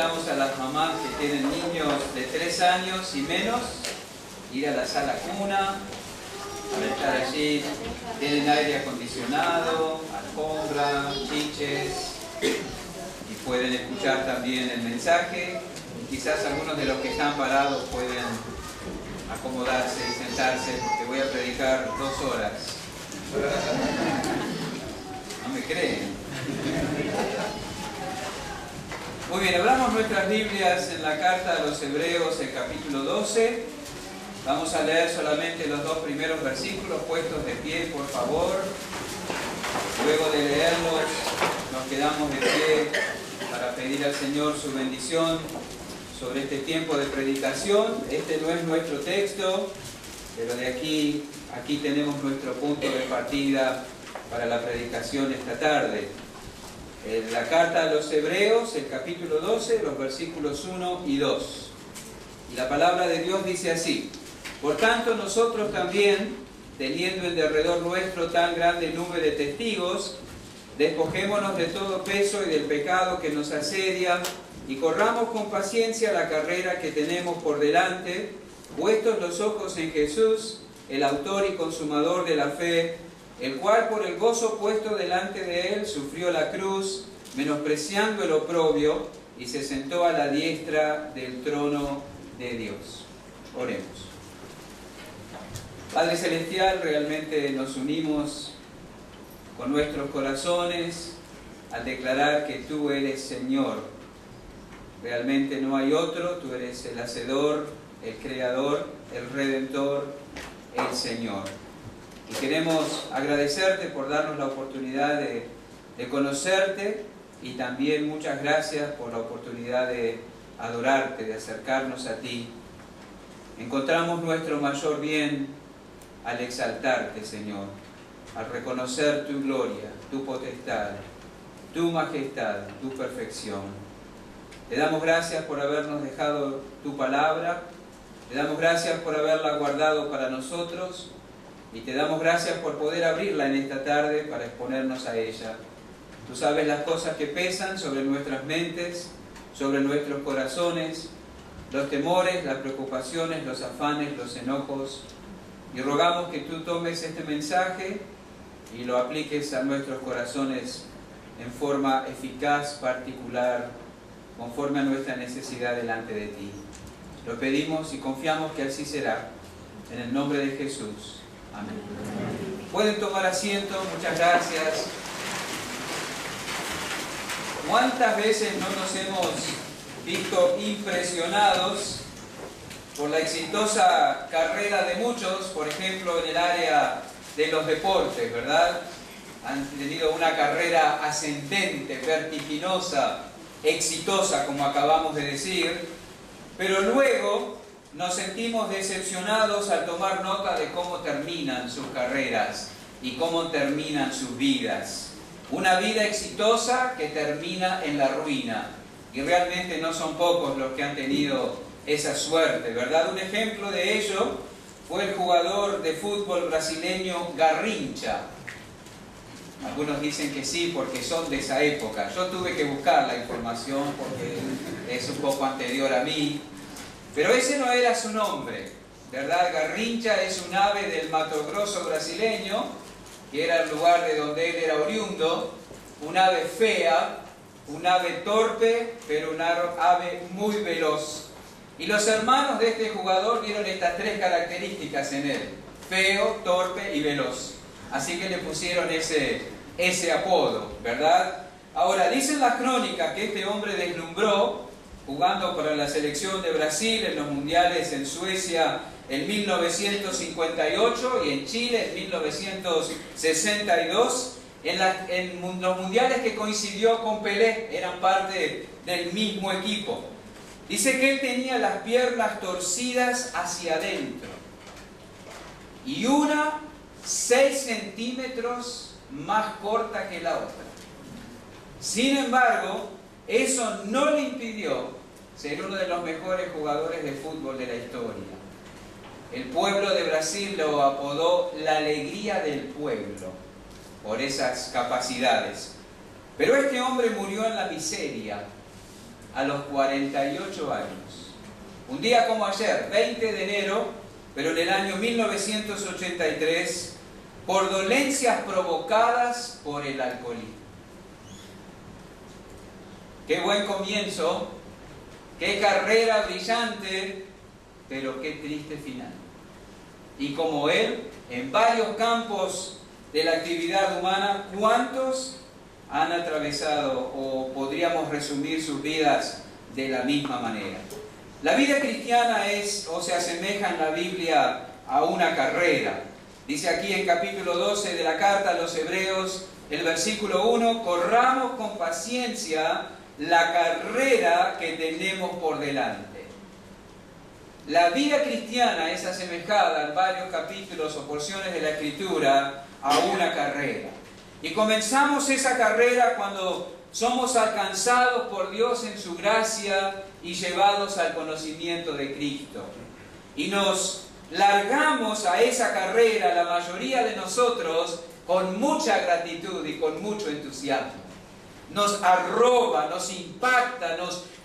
invitamos a las mamás que tienen niños de 3 años y menos, ir a la sala cuna, para estar allí. Tienen aire acondicionado, alfombra, chiches, y pueden escuchar también el mensaje. Y quizás algunos de los que están parados pueden acomodarse y sentarse, porque voy a predicar 2 horas. ¿No me creen? Muy bien, abramos nuestras Biblias en la carta a los Hebreos, el capítulo 12. Vamos a leer solamente los 2 primeros versículos, puestos de pie, por favor. Luego de leerlos, nos quedamos de pie para pedir al Señor su bendición sobre este tiempo de predicación. Este no es nuestro texto, pero de aquí tenemos nuestro punto de partida para la predicación esta tarde. La carta a los Hebreos, el capítulo 12, los versículos 1 y 2. Y la palabra de Dios dice así: por tanto nosotros también, teniendo en derredor nuestro tan grande nube de testigos, despojémonos de todo peso y del pecado que nos asedia, y corramos con paciencia la carrera que tenemos por delante, puestos los ojos en Jesús, el autor y consumador de la fe, el cual por el gozo puesto delante de él sufrió la cruz, menospreciando el oprobio, y se sentó a la diestra del trono de Dios. Oremos. Padre Celestial, realmente nos unimos con nuestros corazones al declarar que tú eres Señor. Realmente no hay otro, tú eres el Hacedor, el Creador, el Redentor, el Señor. Y queremos agradecerte por darnos la oportunidad de conocerte, y también muchas gracias por la oportunidad de adorarte, de acercarnos a ti. Encontramos nuestro mayor bien al exaltarte, Señor, al reconocer tu gloria, tu potestad, tu majestad, tu perfección. Te damos gracias por habernos dejado tu palabra, te damos gracias por haberla guardado para nosotros, y te damos gracias por poder abrirla en esta tarde para exponernos a ella. Tú sabes las cosas que pesan sobre nuestras mentes, sobre nuestros corazones, los temores, las preocupaciones, los afanes, los enojos, y rogamos que tú tomes este mensaje y lo apliques a nuestros corazones en forma eficaz, particular, conforme a nuestra necesidad delante de ti. Lo pedimos y confiamos que así será, en el nombre de Jesús. Amén. Pueden tomar asiento, muchas gracias. ¿Cuántas veces no nos hemos visto impresionados por la exitosa carrera de muchos, por ejemplo en el área de los deportes, ¿verdad? Han tenido una carrera ascendente, vertiginosa, exitosa, como acabamos de decir, pero luego nos sentimos decepcionados al tomar nota de cómo terminan sus carreras y cómo terminan sus vidas. Una vida exitosa que termina en la ruina. Y realmente no son pocos los que han tenido esa suerte, ¿verdad? Un ejemplo de ello fue el jugador de fútbol brasileño Garrincha. Algunos dicen que sí porque son de esa época. Yo tuve que buscar la información porque es un poco anterior a mí. Pero ese no era su nombre, ¿verdad? Garrincha es un ave del Mato Grosso brasileño, que era el lugar de donde él era oriundo, un ave fea, un ave torpe, pero un ave muy veloz. Y los hermanos de este jugador vieron estas 3 características en él: feo, torpe y veloz. Así que le pusieron ese apodo, ¿verdad? Ahora, dicen las crónicas que este hombre deslumbró jugando para la selección de Brasil en los mundiales en Suecia en 1958 y en Chile en 1962. En los mundiales que coincidió con Pelé, eran parte del mismo equipo. Dice que él tenía las piernas torcidas hacia adentro y una 6 centímetros más corta que la otra. Sin embargo, eso no le impidió ser uno de los mejores jugadores de fútbol de la historia. El pueblo de Brasil lo apodó la alegría del pueblo por esas capacidades. Pero este hombre murió en la miseria a los 48 años. Un día como ayer, 20 de enero, pero en el año 1983, por dolencias provocadas por el alcoholismo. Qué buen comienzo, qué carrera brillante, pero qué triste final. Y como él, en varios campos de la actividad humana, ¿cuántos han atravesado o podríamos resumir sus vidas de la misma manera? La vida cristiana es o se asemeja en la Biblia a una carrera. Dice aquí en capítulo 12 de la carta a los Hebreos, el versículo 1, corramos con paciencia la carrera que tenemos por delante. La vida cristiana es asemejada en varios capítulos o porciones de la Escritura a una carrera. Y comenzamos esa carrera cuando somos alcanzados por Dios en su gracia y llevados al conocimiento de Cristo. Y nos largamos a esa carrera, la mayoría de nosotros, con mucha gratitud y con mucho entusiasmo. Nos arroba, nos impacta,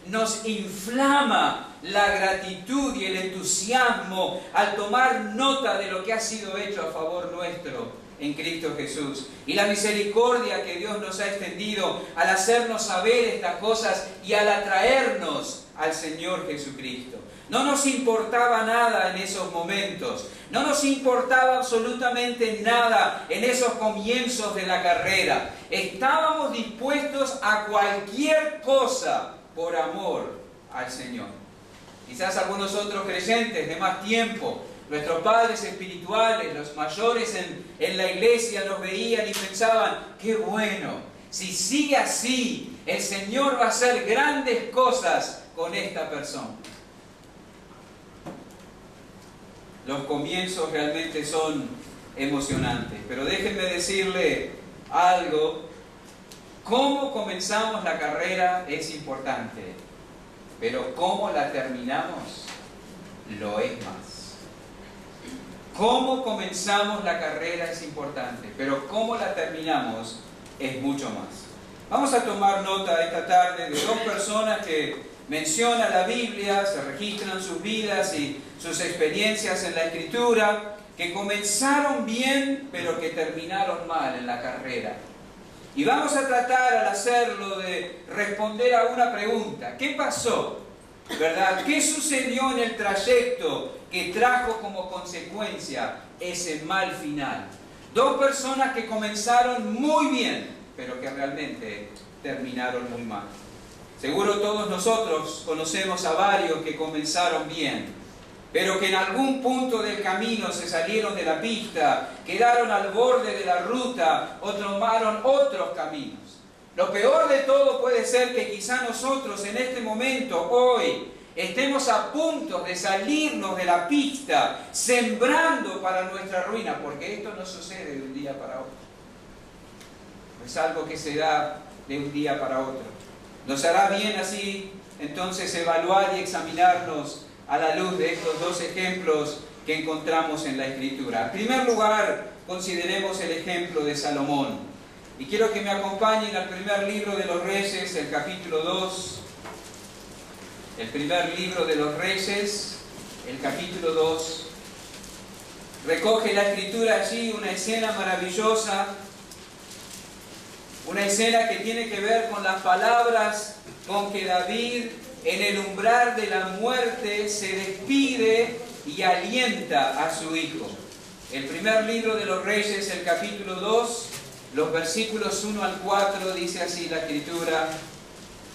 nos inflama la gratitud y el entusiasmo al tomar nota de lo que ha sido hecho a favor nuestro en Cristo Jesús. Y la misericordia que Dios nos ha extendido al hacernos saber estas cosas y al atraernos al Señor Jesucristo. No nos importaba nada en esos momentos. No nos importaba absolutamente nada en esos comienzos de la carrera. Estábamos dispuestos a cualquier cosa por amor al Señor. Quizás algunos otros creyentes de más tiempo, nuestros padres espirituales, los mayores en la iglesia nos veían y pensaban, qué bueno, si sigue así, el Señor va a hacer grandes cosas con esta persona. Los comienzos realmente son emocionantes, pero déjenme decirle algo. Cómo comenzamos la carrera es importante, pero cómo la terminamos lo es más. Cómo comenzamos la carrera es importante, pero cómo la terminamos es mucho más. Vamos a tomar nota esta tarde de dos personas que menciona la Biblia, se registran sus vidas y sus experiencias en la Escritura, que comenzaron bien, pero que terminaron mal en la carrera. Y vamos a tratar al hacerlo de responder a una pregunta. ¿Qué pasó? ¿Verdad? ¿Qué sucedió en el trayecto que trajo como consecuencia ese mal final? Dos personas que comenzaron muy bien, pero que realmente terminaron muy mal. Seguro todos nosotros conocemos a varios que comenzaron bien, pero que en algún punto del camino se salieron de la pista, quedaron al borde de la ruta o tomaron otros caminos. Lo peor de todo puede ser que quizá nosotros en este momento, hoy, estemos a punto de salirnos de la pista, sembrando para nuestra ruina, porque esto no sucede de un día para otro. Es algo que se da de un día para otro. Nos hará bien así, entonces, evaluar y examinarnos a la luz de estos dos ejemplos que encontramos en la Escritura. En primer lugar, consideremos el ejemplo de Salomón. Y quiero que me acompañen al primer libro de los Reyes, el capítulo 2. El primer libro de los Reyes, el capítulo 2. Recoge la Escritura allí una escena maravillosa. Una escena que tiene que ver con las palabras con que David, en el umbral de la muerte, se despide y alienta a su hijo. El primer libro de los Reyes, el capítulo 2, los versículos 1 al 4, dice así la Escritura.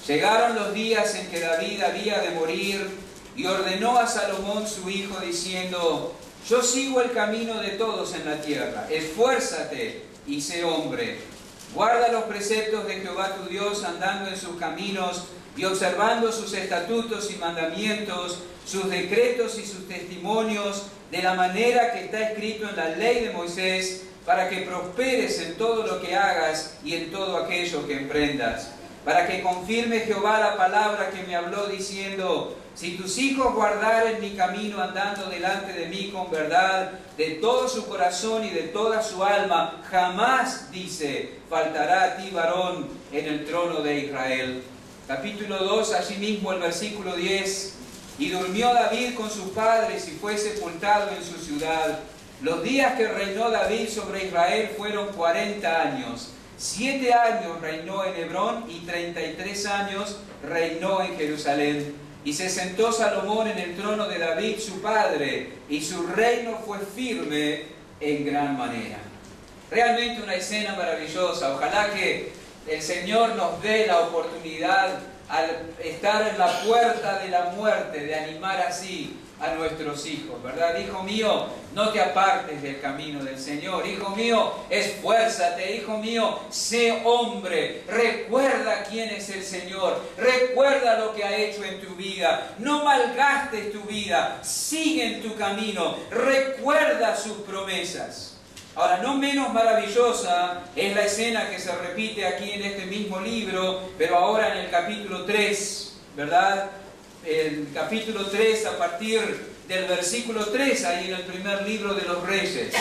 Llegaron los días en que David había de morir y ordenó a Salomón su hijo diciendo: yo sigo el camino de todos en la tierra, esfuérzate y sé hombre. Guarda los preceptos de Jehová tu Dios, andando en sus caminos y observando sus estatutos y mandamientos, sus decretos y sus testimonios, de la manera que está escrito en la ley de Moisés, para que prosperes en todo lo que hagas y en todo aquello que emprendas. Para que confirme Jehová la palabra que me habló diciendo: si tus hijos guardaren mi camino andando delante de mí con verdad, de todo su corazón y de toda su alma, jamás, dice, faltará a ti varón en el trono de Israel. capítulo 2, allí mismo el versículo 10. Y durmió David con sus padres y fue sepultado en su ciudad. Los días que reinó David sobre Israel fueron 40 años. 7 años reinó en Hebrón y 33 años reinó en Jerusalén. Y se sentó Salomón en el trono de David su padre, y su reino fue firme en gran manera. Realmente una escena maravillosa. Ojalá que el Señor nos dé la oportunidad, al estar en la puerta de la muerte, de animar así a nuestros hijos, ¿verdad? Hijo mío, no te apartes del camino del Señor. Hijo mío, esfuérzate. Hijo mío, sé hombre. Recuerda quién es el Señor. Recuerda lo que ha hecho en tu vida. No malgastes tu vida. Sigue en tu camino. Recuerda sus promesas. Ahora, no menos maravillosa es la escena que se repite aquí en este mismo libro, pero ahora en el capítulo 3, ¿verdad? El capítulo 3 a partir del versículo 3, ahí en el primer libro de los Reyes.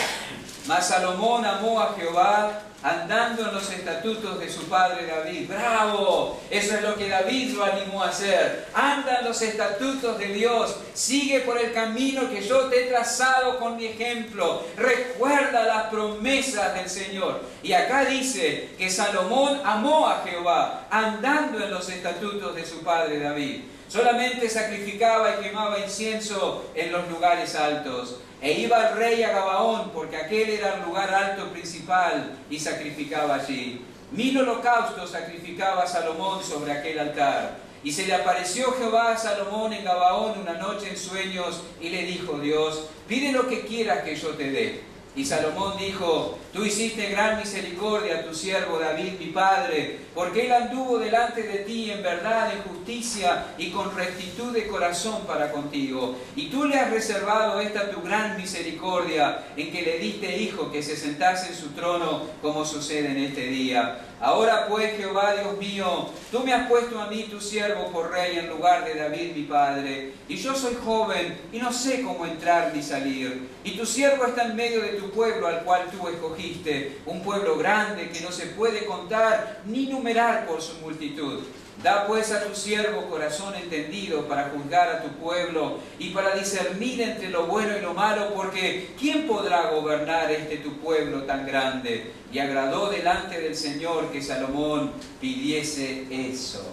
Mas Salomón amó a Jehová andando en los estatutos de su padre David. ¡Bravo! Eso es lo que David lo animó a hacer. Anda en los estatutos de Dios. Sigue por el camino que yo te he trazado con mi ejemplo. Recuerda las promesas del Señor. Y acá dice que Salomón amó a Jehová andando en los estatutos de su padre David. Solamente sacrificaba y quemaba incienso en los lugares altos. E iba el rey a Gabaón, porque aquel era el lugar alto principal, y sacrificaba allí. 1000 holocaustos sacrificaba Salomón sobre aquel altar. Y se le apareció Jehová a Salomón en Gabaón una noche en sueños, y le dijo Dios: pide lo que quieras que yo te dé. Y Salomón dijo: tú hiciste gran misericordia a tu siervo David mi padre, porque él anduvo delante de ti en verdad, en justicia y con rectitud de corazón para contigo. Y tú le has reservado esta tu gran misericordia, en que le diste hijo que se sentase en su trono, como sucede en este día. Ahora pues, Jehová Dios mío, tú me has puesto a mí tu siervo por rey en lugar de David mi padre, y yo soy joven y no sé cómo entrar ni salir. Y tu siervo está en medio de tu pueblo al cual tú escogiste, un pueblo grande que no se puede contar ni numerar por su multitud. Da pues a tu siervo corazón entendido para juzgar a tu pueblo y para discernir entre lo bueno y lo malo, porque ¿quién podrá gobernar tu pueblo tan grande? Y agradó delante del Señor que Salomón pidiese eso.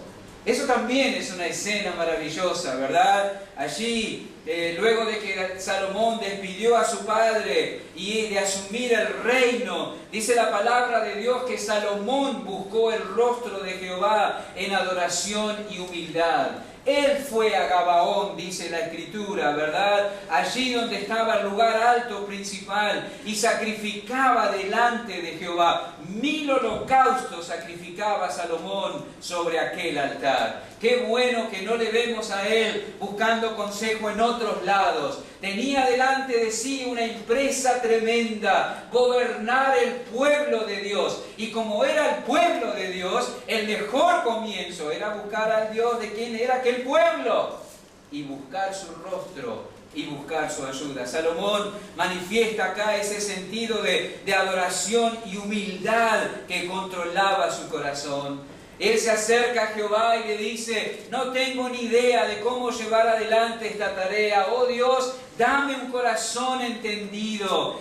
Eso también es una escena maravillosa, ¿verdad? Allí, luego de que Salomón despidió a su padre y de asumir el reino, dice la palabra de Dios que Salomón buscó el rostro de Jehová en adoración y humildad. Él fue a Gabaón, dice la Escritura, ¿verdad? Allí donde estaba el lugar alto principal, y sacrificaba delante de Jehová. 1000 holocaustos sacrificaba Salomón sobre aquel altar. Qué bueno que no le vemos a él buscando consejo en otros lados. Tenía delante de sí una empresa tremenda: gobernar el pueblo de Dios. Y como era el pueblo de Dios, el mejor comienzo era buscar al Dios de quien era aquel pueblo y buscar su rostro y buscar su ayuda. Salomón manifiesta acá ese sentido de adoración y humildad que controlaba su corazón. Él se acerca a Jehová y le dice: no tengo ni idea de cómo llevar adelante esta tarea. Oh Dios, dame un corazón entendido.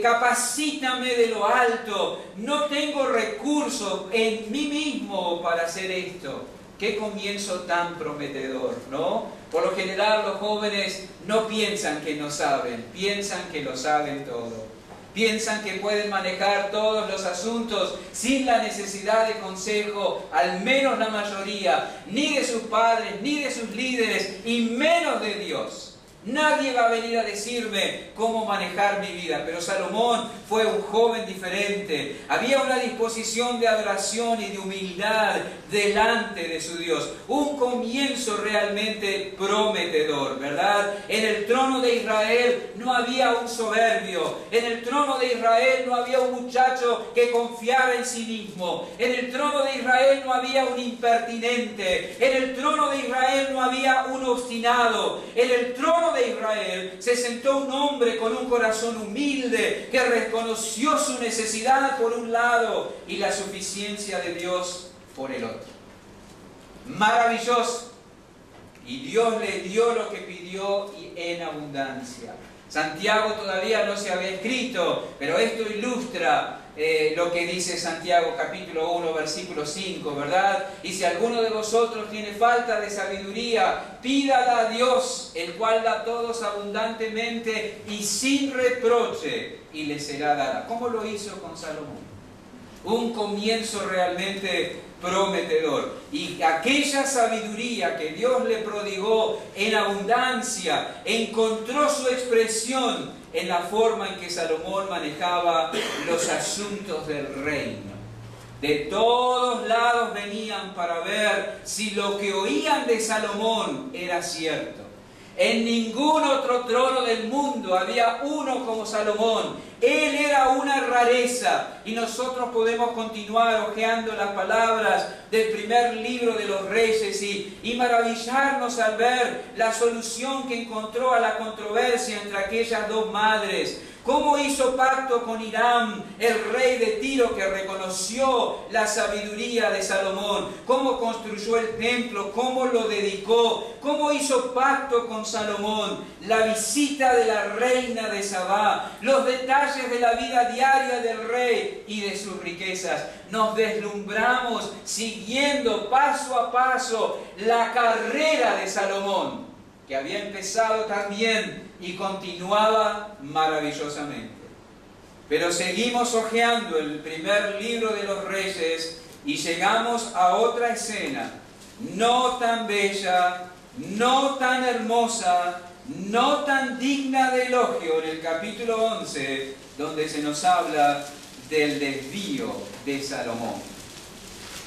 Capacítame de lo alto. No tengo recursos en mí mismo para hacer esto. Qué comienzo tan prometedor, ¿no? Por lo general los jóvenes no piensan que no saben, piensan que lo saben todo. Piensan que pueden manejar todos los asuntos sin la necesidad de consejo, al menos la mayoría, ni de sus padres, ni de sus líderes, y menos de Dios. Nadie va a venir a decirme cómo manejar mi vida. Pero Salomón fue un joven diferente. Había una disposición de adoración y de humildad delante de su Dios. Un comienzo realmente prometedor, ¿verdad? En el trono de Israel no había un soberbio. En el trono de Israel no había un muchacho que confiara en sí mismo. En el trono de Israel no había un impertinente. En el trono de Israel no había un obstinado. En el trono de Israel se sentó un hombre con un corazón humilde que reconoció su necesidad por un lado y la suficiencia de Dios por el otro. maravilloso. Y Dios le dio lo que pidió y en abundancia. Santiago todavía no se había escrito, pero esto ilustra lo que dice Santiago capítulo 1, versículo 5, ¿verdad? Y si alguno de vosotros tiene falta de sabiduría, pídala a Dios, el cual da a todos abundantemente y sin reproche, y le será dada. ¿Cómo lo hizo con Salomón? Un comienzo realmente prometedor. Y aquella sabiduría que Dios le prodigó en abundancia encontró su expresión en la forma en que Salomón manejaba los asuntos del reino. De todos lados venían para ver si lo que oían de Salomón era cierto. En ningún otro trono del mundo había uno como Salomón. Él era una rareza. Y nosotros podemos continuar hojeando las palabras del primer libro de los Reyes y maravillarnos al ver la solución que encontró a la controversia entre aquellas dos madres. Cómo hizo pacto con Hiram, el rey de Tiro, que reconoció la sabiduría de Salomón. Cómo construyó el templo, cómo lo dedicó. Cómo hizo pacto con Salomón. La visita de la reina de Sabá. Los detalles de la vida diaria del rey y de sus riquezas. Nos deslumbramos siguiendo paso a paso la carrera de Salomón, que había empezado también y continuaba maravillosamente. Pero seguimos hojeando el primer libro de los Reyes y llegamos a otra escena, no tan bella, no tan hermosa, no tan digna de elogio, en el capítulo 11, donde se nos habla del desvío de Salomón.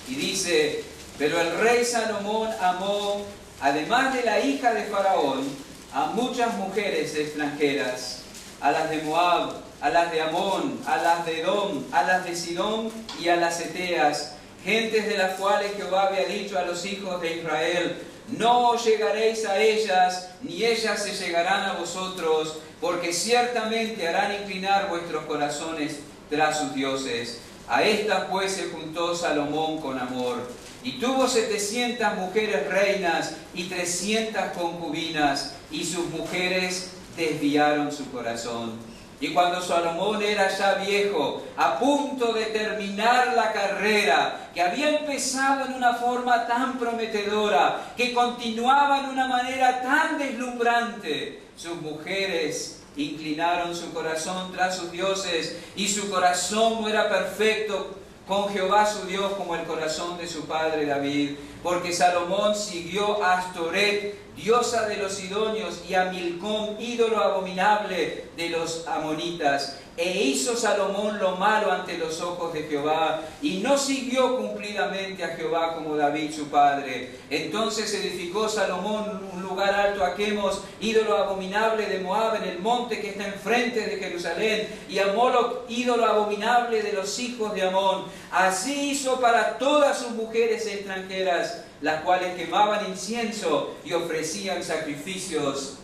Y dice: pero el rey Salomón amó, además de la hija de Faraón, a muchas mujeres extranjeras, a las de Moab, a las de Amón, a las de Edom, a las de Sidón y a las Eteas, gentes de las cuales Jehová había dicho a los hijos de Israel: no os llegaréis a ellas, ni ellas se llegarán a vosotros, porque ciertamente harán inclinar vuestros corazones tras sus dioses. A estas pues se juntó Salomón con amor, y tuvo 700 mujeres reinas y 300 concubinas, y sus mujeres desviaron su corazón. Y cuando Salomón era ya viejo, a punto de terminar la carrera, que había empezado en una forma tan prometedora, que continuaba en una manera tan deslumbrante, sus mujeres inclinaron su corazón tras sus dioses, y su corazón no era perfecto con Jehová su Dios como el corazón de su padre David, porque Salomón siguió a Astoret, diosa de los sidonios, y a Milcom, ídolo abominable de los amonitas. E hizo Salomón lo malo ante los ojos de Jehová, y no siguió cumplidamente a Jehová como David su padre. Entonces edificó Salomón un lugar alto a Quemos, ídolo abominable de Moab, en el monte que está enfrente de Jerusalén, y a Moloc, ídolo abominable de los hijos de Amón. Así hizo para todas sus mujeres extranjeras, las cuales quemaban incienso y ofrecían sacrificios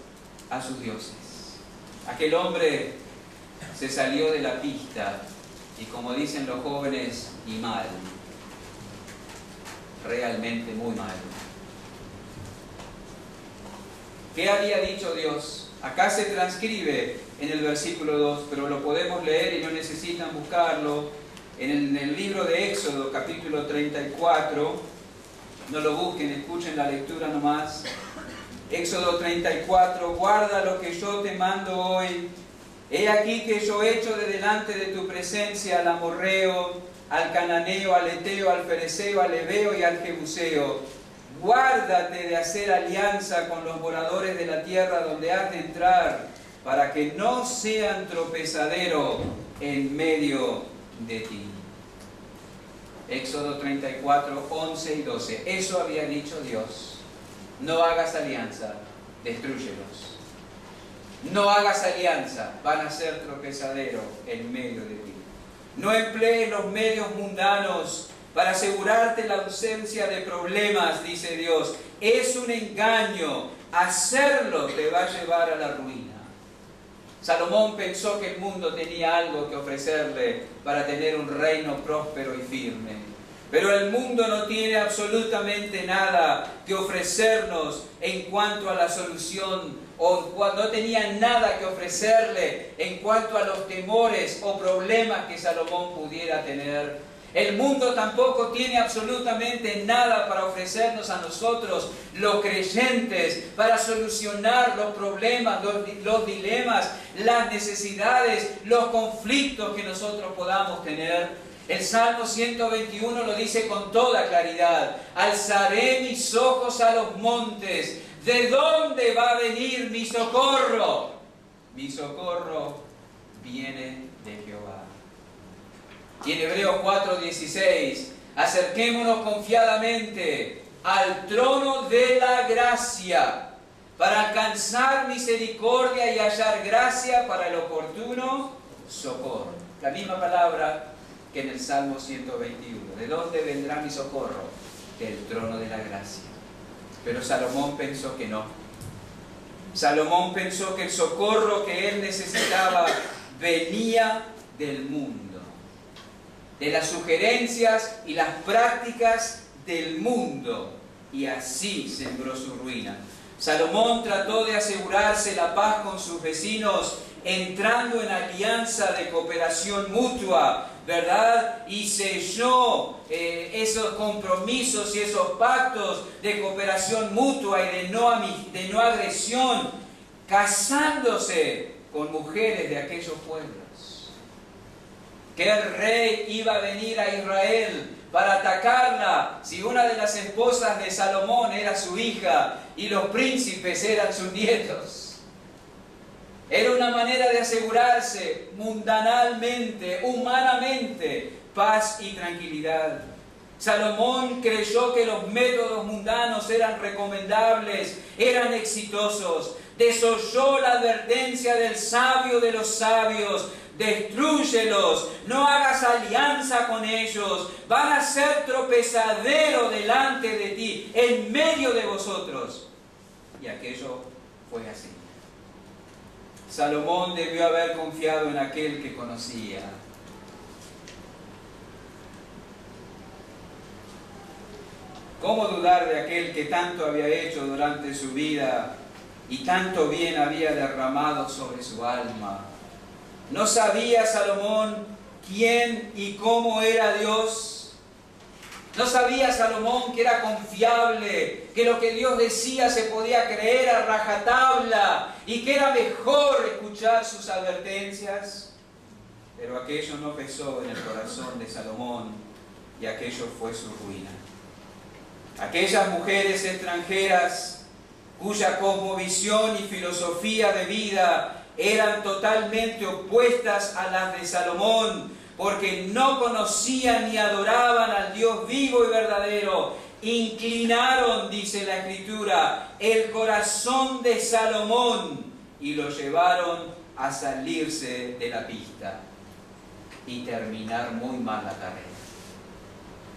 a sus dioses. Aquel hombre se salió de la pista, y como dicen los jóvenes, y mal, realmente muy mal. ¿Qué había dicho Dios? Acá se transcribe en el versículo 2, pero lo podemos leer y no necesitan buscarlo. En el libro de Éxodo, capítulo 34, no lo busquen, escuchen la lectura nomás. Éxodo 34, guarda lo que yo te mando hoy. He aquí que yo echo de delante de tu presencia al amorreo, al cananeo, al eteo, al fereceo, al heveo y al jebuseo. Guárdate de hacer alianza con los moradores de la tierra donde has de entrar, para que no sean tropezadero en medio de ti. Éxodo 34, 11 y 12. Eso había dicho Dios. No hagas alianza, destrúyelos. No hagas alianza, van a ser tropezadero en medio de ti. No emplees los medios mundanos para asegurarte la ausencia de problemas, dice Dios. Es un engaño. Hacerlo te va a llevar a la ruina. Salomón pensó que el mundo tenía algo que ofrecerle para tener un reino próspero y firme. Pero el mundo no tiene absolutamente nada que ofrecernos en cuanto a la solución, o no tenía nada que ofrecerle en cuanto a los temores o problemas que Salomón pudiera tener. El mundo tampoco tiene absolutamente nada para ofrecernos a nosotros, los creyentes, para solucionar los problemas, los dilemas, las necesidades, los conflictos que nosotros podamos tener. El Salmo 121 lo dice con toda claridad: alzaré mis ojos a los montes. ¿De dónde va a venir mi socorro? Mi socorro viene de Jehová. Y en Hebreos 4:16, acerquémonos confiadamente al trono de la gracia para alcanzar misericordia y hallar gracia para el oportuno socorro. La misma palabra que en el Salmo 121. ¿De dónde vendrá mi socorro? Del trono de la gracia. Pero Salomón pensó que no. Salomón pensó que el socorro que él necesitaba venía del mundo, de las sugerencias y las prácticas del mundo, y así sembró su ruina. Salomón trató de asegurarse la paz con sus vecinos entrando en alianza de cooperación mutua, ¿verdad? Y selló esos compromisos y esos pactos de cooperación mutua y de no agresión, casándose con mujeres de aquellos pueblos. Que el rey iba a venir a Israel para atacarla si una de las esposas de Salomón era su hija y los príncipes eran sus nietos. Era una manera de asegurarse mundanalmente, humanamente, paz y tranquilidad. Salomón creyó que los métodos mundanos eran recomendables, eran exitosos. Desoyó la advertencia del sabio de los sabios: destrúyelos, no hagas alianza con ellos, van a ser tropezadero delante de ti, en medio de vosotros. Y aquello fue así. Salomón debió haber confiado en aquel que conocía. ¿Cómo dudar de aquel que tanto había hecho durante su vida y tanto bien había derramado sobre su alma? ¿No sabía Salomón quién y cómo era Dios? ¿No sabía Salomón que era confiable, que lo que Dios decía se podía creer a rajatabla y que era mejor escuchar sus advertencias? Pero aquello no pesó en el corazón de Salomón y aquello fue su ruina. Aquellas mujeres extranjeras cuya cosmovisión y filosofía de vida eran totalmente opuestas a las de Salomón, porque no conocían ni adoraban al Dios vivo y verdadero, inclinaron, dice la Escritura, el corazón de Salomón y lo llevaron a salirse de la pista y terminar muy mal la carrera.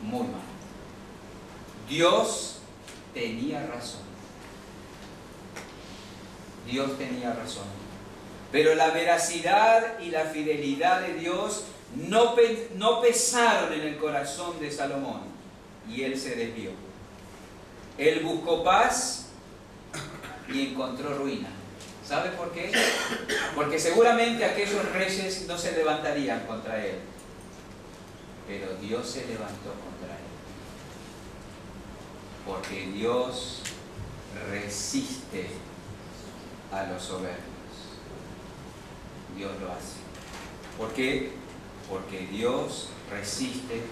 Muy mal. Dios tenía razón. Dios tenía razón. Pero la veracidad y la fidelidad de Dios no pesaron en el corazón de Salomón y él se desvió. Él buscó paz y encontró ruina. ¿Sabe por qué? Porque seguramente aquellos reyes no se levantarían contra él, pero Dios se levantó contra él. Porque Dios resiste a los soberbios. Dios lo hace. ¿Por qué? Porque Dios resiste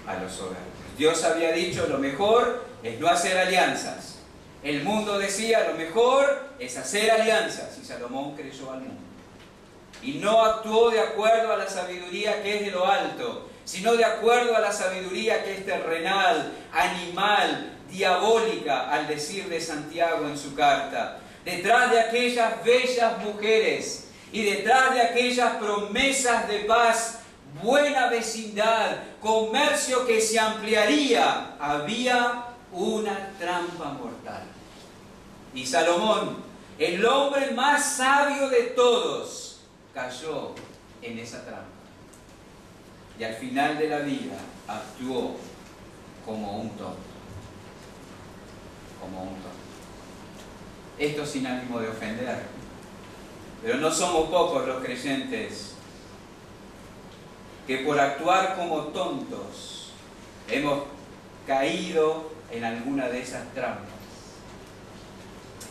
a los soberbios. Dios había dicho: lo mejor es no hacer alianzas. El mundo decía: lo mejor es hacer alianzas. Y Salomón creyó al mundo. Y no actuó de acuerdo a la sabiduría que es de lo alto, sino de acuerdo a la sabiduría que es terrenal, animal, diabólica, al decir de Santiago en su carta. Detrás de aquellas bellas mujeres y detrás de aquellas promesas de paz, buena vecindad, comercio que se ampliaría, había una trampa mortal. Y Salomón, el hombre más sabio de todos, cayó en esa trampa. Y al final de la vida actuó como un tonto. Como un tonto. Esto sin ánimo de ofender. Pero no somos pocos los creyentes que por actuar como tontos hemos caído en alguna de esas trampas.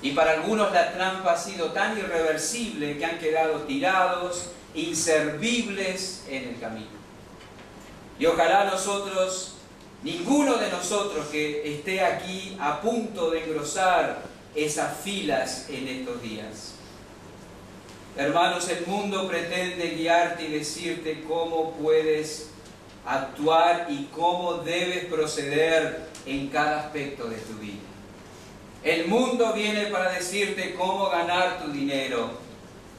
Y para algunos la trampa ha sido tan irreversible que han quedado tirados, inservibles en el camino. Y ojalá nosotros, ninguno de nosotros que esté aquí a punto de engrosar esas filas en estos días. Hermanos, el mundo pretende guiarte y decirte cómo puedes actuar y cómo debes proceder en cada aspecto de tu vida. El mundo viene para decirte cómo ganar tu dinero.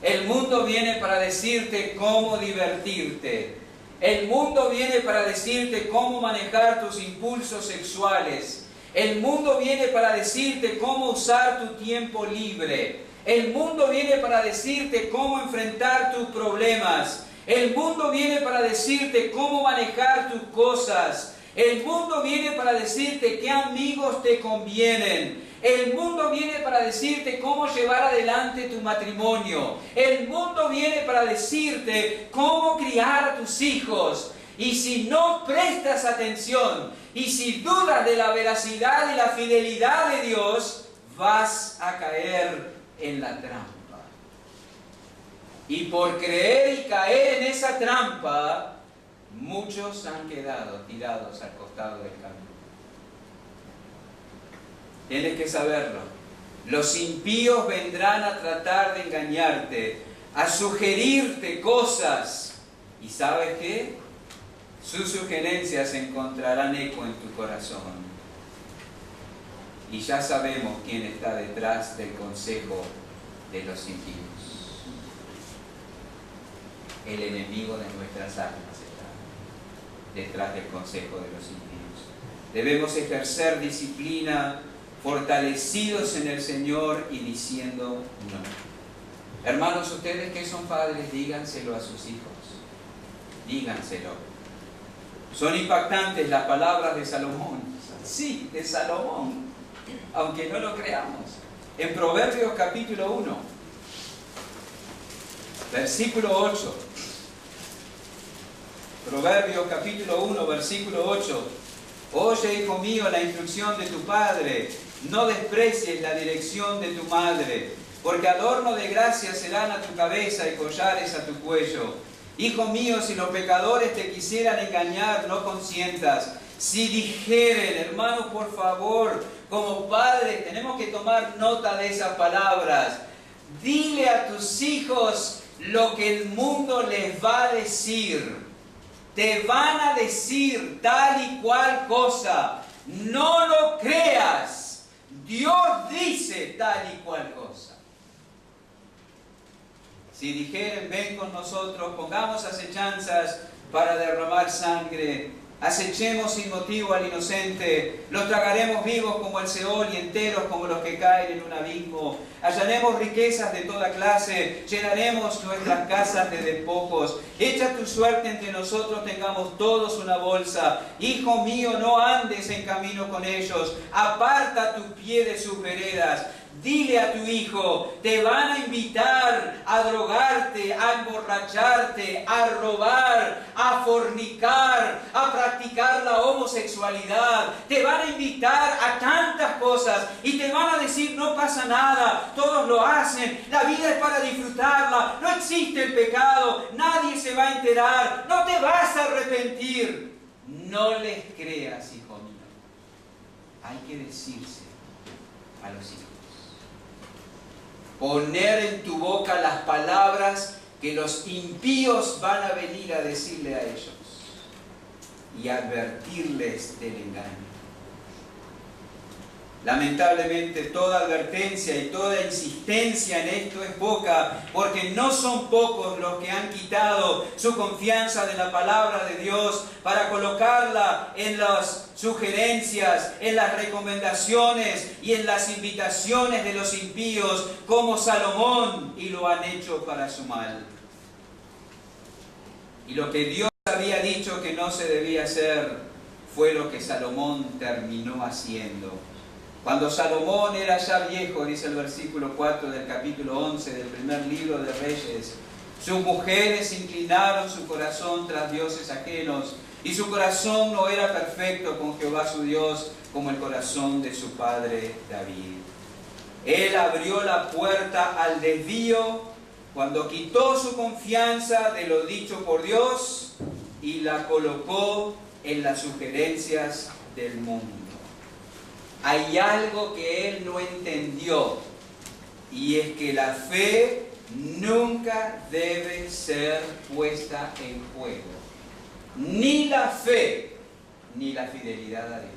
El mundo viene para decirte cómo divertirte. El mundo viene para decirte cómo manejar tus impulsos sexuales. El mundo viene para decirte cómo usar tu tiempo libre. El mundo viene para decirte cómo enfrentar tus problemas. El mundo viene para decirte cómo manejar tus cosas. El mundo viene para decirte qué amigos te convienen. El mundo viene para decirte cómo llevar adelante tu matrimonio. El mundo viene para decirte cómo criar a tus hijos. Y si no prestas atención y si dudas de la veracidad y la fidelidad de Dios, vas a caer en la trampa. Y por creer y caer en esa trampa, muchos han quedado tirados al costado del camino. Tienes que saberlo. Los impíos vendrán a tratar de engañarte, a sugerirte cosas. ¿Y sabes qué? Sus sugerencias encontrarán eco en tu corazón. Y ya sabemos quién está detrás del consejo de los impíos. El enemigo de nuestras almas está detrás del consejo de los impíos. Debemos ejercer disciplina, fortalecidos en el Señor y diciendo no. Hermanos, ustedes que son padres, díganselo a sus hijos. Díganselo. Son impactantes las palabras de Salomón. Sí, de Salomón, aunque no lo creamos. En Proverbios capítulo 1, versículo 8. Proverbios capítulo 1, versículo 8. Oye, hijo mío, la instrucción de tu padre, no desprecies la dirección de tu madre, porque adorno de gracia serán a tu cabeza y collares a tu cuello. Hijo mío, si los pecadores te quisieran engañar, no consientas. Si dijeren, hermanos, por favor, como padres, tenemos que tomar nota de esas palabras. Dile a tus hijos lo que el mundo les va a decir. Te van a decir tal y cual cosa. No lo creas. Dios dice tal y cual cosa. Si dijeren, ven con nosotros, pongamos acechanzas para derramar sangre, acechemos sin motivo al inocente, los tragaremos vivos como el Seol y enteros como los que caen en un abismo, hallaremos riquezas de toda clase, llenaremos nuestras casas de despojos, echa tu suerte entre nosotros, tengamos todos una bolsa. Hijo mío, no andes en camino con ellos, aparta tu pie de sus veredas. Dile a tu hijo, te van a invitar a drogarte, a emborracharte, a robar, a fornicar, a practicar la homosexualidad. Te van a invitar a tantas cosas y te van a decir, no pasa nada, todos lo hacen, la vida es para disfrutarla, no existe el pecado, nadie se va a enterar, no te vas a arrepentir. No les creas, hijo mío. Hay que decirse a los hijos. Poner en tu boca las palabras que los impíos van a venir a decirle a ellos y advertirles del engaño. Lamentablemente toda advertencia y toda insistencia en esto es poca, porque no son pocos los que han quitado su confianza de la palabra de Dios para colocarla en las sugerencias, en las recomendaciones y en las invitaciones de los impíos, como Salomón, y lo han hecho para su mal. Y lo que Dios había dicho que no se debía hacer, fue lo que Salomón terminó haciendo. Cuando Salomón era ya viejo, dice el versículo 4 del capítulo 11 del primer libro de Reyes, sus mujeres inclinaron su corazón tras dioses ajenos, y su corazón no era perfecto con Jehová su Dios, como el corazón de su padre David. Él abrió la puerta al desvío cuando quitó su confianza de lo dicho por Dios y la colocó en las sugerencias del mundo. Hay algo que él no entendió, y es que la fe nunca debe ser puesta en juego. Ni la fe, ni la fidelidad a Dios.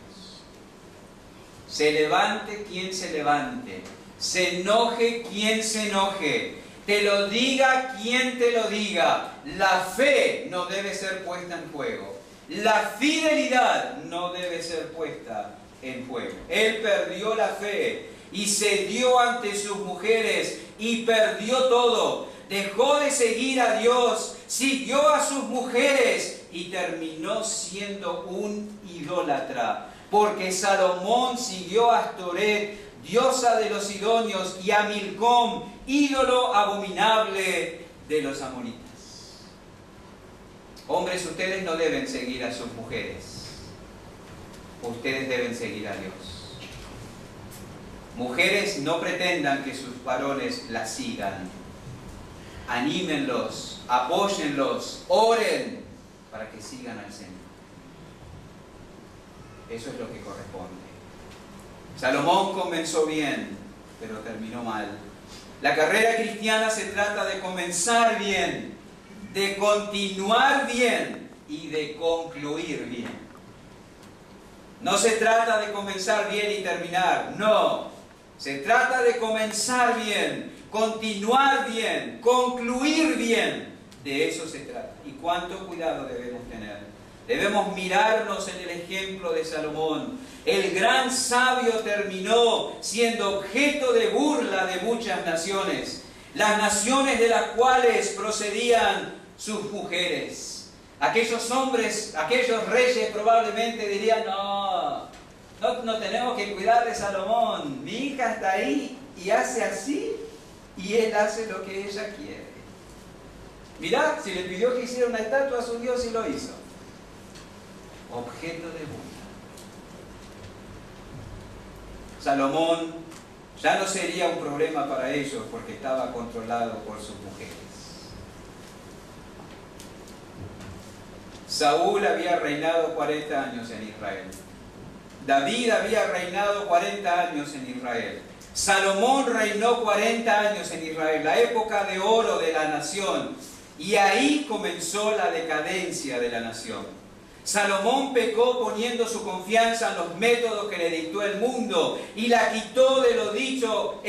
Se levante quien se levante, se enoje quien se enoje, te lo diga quien te lo diga, la fe no debe ser puesta en juego. La fidelidad no debe ser puesta en juego. Él perdió la fe y se dio ante sus mujeres y perdió todo. Dejó de seguir a Dios, siguió a sus mujeres y terminó siendo un idólatra. Porque Salomón siguió a Astoret, diosa de los sidonios, y a Milcom, ídolo abominable de los amonitas. Hombres, ustedes no deben seguir a sus mujeres. Ustedes deben seguir a Dios. Mujeres, no pretendan que sus varones la sigan. Anímenlos, apóyenlos, oren para que sigan al Señor. Eso es lo que corresponde. Salomón comenzó bien, pero terminó mal. La carrera cristiana se trata de comenzar bien, de continuar bien y de concluir bien. No se trata de comenzar bien y terminar, no. Se trata de comenzar bien, continuar bien, concluir bien. De eso se trata. ¿Y cuánto cuidado debemos tener? Debemos mirarnos en el ejemplo de Salomón. El gran sabio terminó siendo objeto de burla de muchas naciones. Las naciones de las cuales procedían sus mujeres. Aquellos hombres, aquellos reyes probablemente dirían, no tenemos que cuidar de Salomón. Mi hija está ahí y hace así y él hace lo que ella quiere. Mirad, si le pidió que hiciera una estatua a su Dios y lo hizo. Objeto de burla. Salomón ya no sería un problema para ellos porque estaba controlado por sus mujeres. Saúl había reinado 40 años en Israel. David había reinado 40 años en Israel. Salomón reinó 40 años en Israel, la época de oro de la nación. Y ahí comenzó la decadencia de la nación. Salomón pecó poniendo su confianza en los métodos que le dictó el mundo y la quitó de lo dicho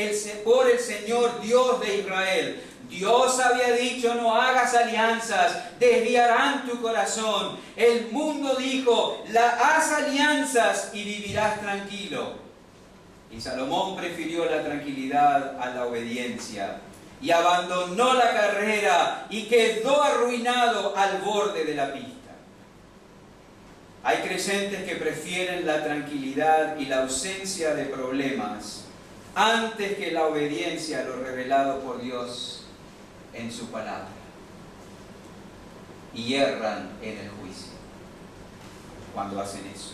por el Señor Dios de Israel. Dios había dicho, no hagas alianzas, desviarán tu corazón. El mundo dijo, haz alianzas y vivirás tranquilo. Y Salomón prefirió la tranquilidad a la obediencia y abandonó la carrera y quedó arruinado al borde de la pista. Hay creyentes que prefieren la tranquilidad y la ausencia de problemas antes que la obediencia a lo revelado por Dios en su palabra. Y erran en el juicio cuando hacen eso.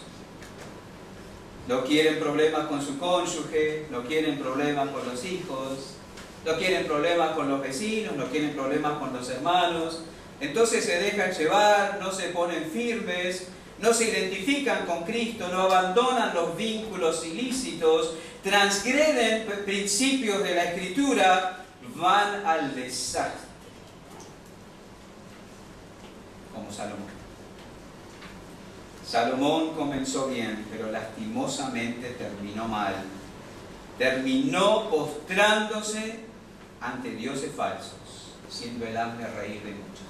No quieren problemas con su cónyuge, no quieren problemas con los hijos, no quieren problemas con los vecinos, no quieren problemas con los hermanos. Entonces se dejan llevar, no se ponen firmes, no se identifican con Cristo, no abandonan los vínculos ilícitos, transgreden principios de la Escritura, van al desastre, como Salomón. Salomón comenzó bien, pero lastimosamente terminó mal. Terminó postrándose ante dioses falsos, siendo el hazme reír de muchos.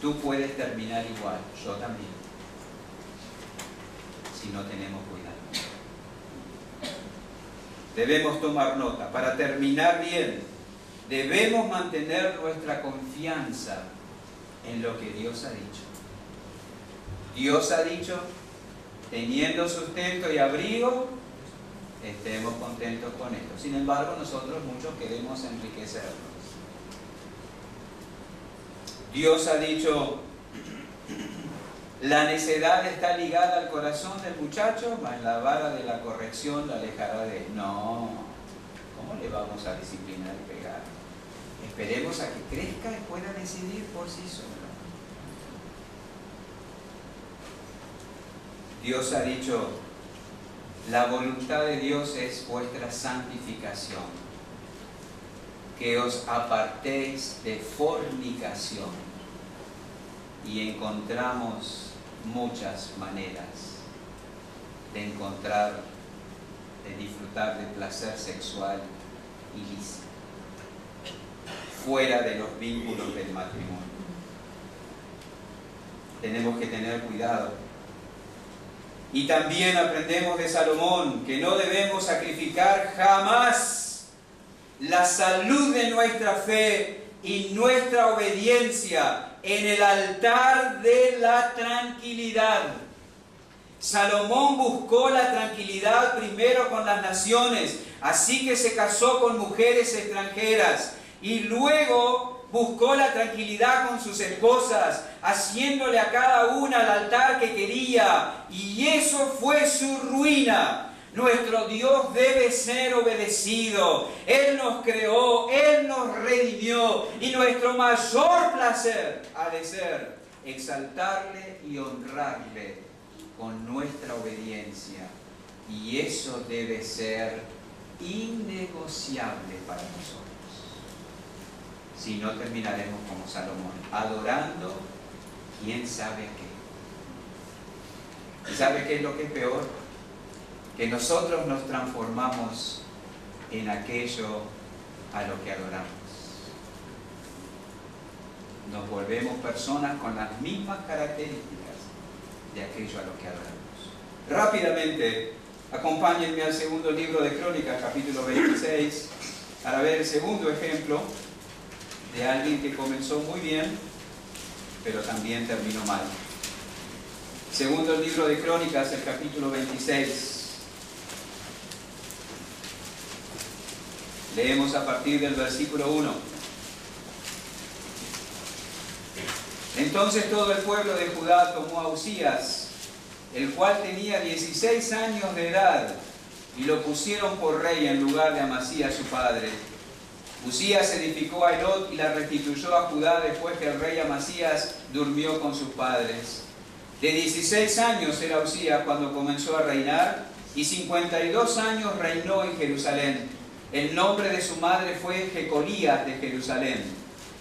Tú puedes terminar igual, yo también, si no tenemos cuidado. Debemos tomar nota. Para terminar bien, debemos mantener nuestra confianza en lo que Dios ha dicho. Dios ha dicho, teniendo sustento y abrigo, estemos contentos con esto. Sin embargo, nosotros muchos queremos enriquecernos. Dios ha dicho, la necedad está ligada al corazón del muchacho, mas la vara de la corrección la alejará de él. No, ¿cómo le vamos a disciplinar y pegar? Esperemos a que crezca y pueda decidir por sí solo. Dios ha dicho, la voluntad de Dios es vuestra santificación, que os apartéis de fornicación. Y encontramos muchas maneras de encontrar, de disfrutar de placer sexual ilícito, fuera de los vínculos del matrimonio. Tenemos que tener cuidado. Y también aprendemos de Salomón que no debemos sacrificar jamás la salud de nuestra fe y nuestra obediencia en el altar de la tranquilidad. Salomón buscó la tranquilidad primero con las naciones, así que se casó con mujeres extranjeras y luego buscó la tranquilidad con sus esposas, haciéndole a cada una el altar que quería, y eso fue su ruina. Nuestro Dios debe ser obedecido. Él nos creó, Él nos redimió, y nuestro mayor placer ha de ser exaltarle y honrarle con nuestra obediencia, y eso debe ser innegociable para nosotros. Si no, terminaremos como Salomón, adorando quién sabe qué. ¿Y sabe qué es lo que es peor? Que nosotros nos transformamos en aquello a lo que adoramos. Nos volvemos personas con las mismas características de aquello a lo que adoramos. Rápidamente, acompáñenme al segundo libro de Crónicas, capítulo 26, para ver el segundo ejemplo de alguien que comenzó muy bien, pero también terminó mal. Segundo libro de Crónicas, el capítulo 26. Leemos a partir del versículo 1. Entonces todo el pueblo de Judá tomó a Uzías, el cual tenía 16 años de edad, y lo pusieron por rey en lugar de Amasías su padre. Uzías edificó a Elot y la restituyó a Judá después que el rey Amasías durmió con sus padres. De 16 años era Uzías cuando comenzó a reinar, y 52 años reinó en Jerusalén. El nombre de su madre fue Jecolías de Jerusalén.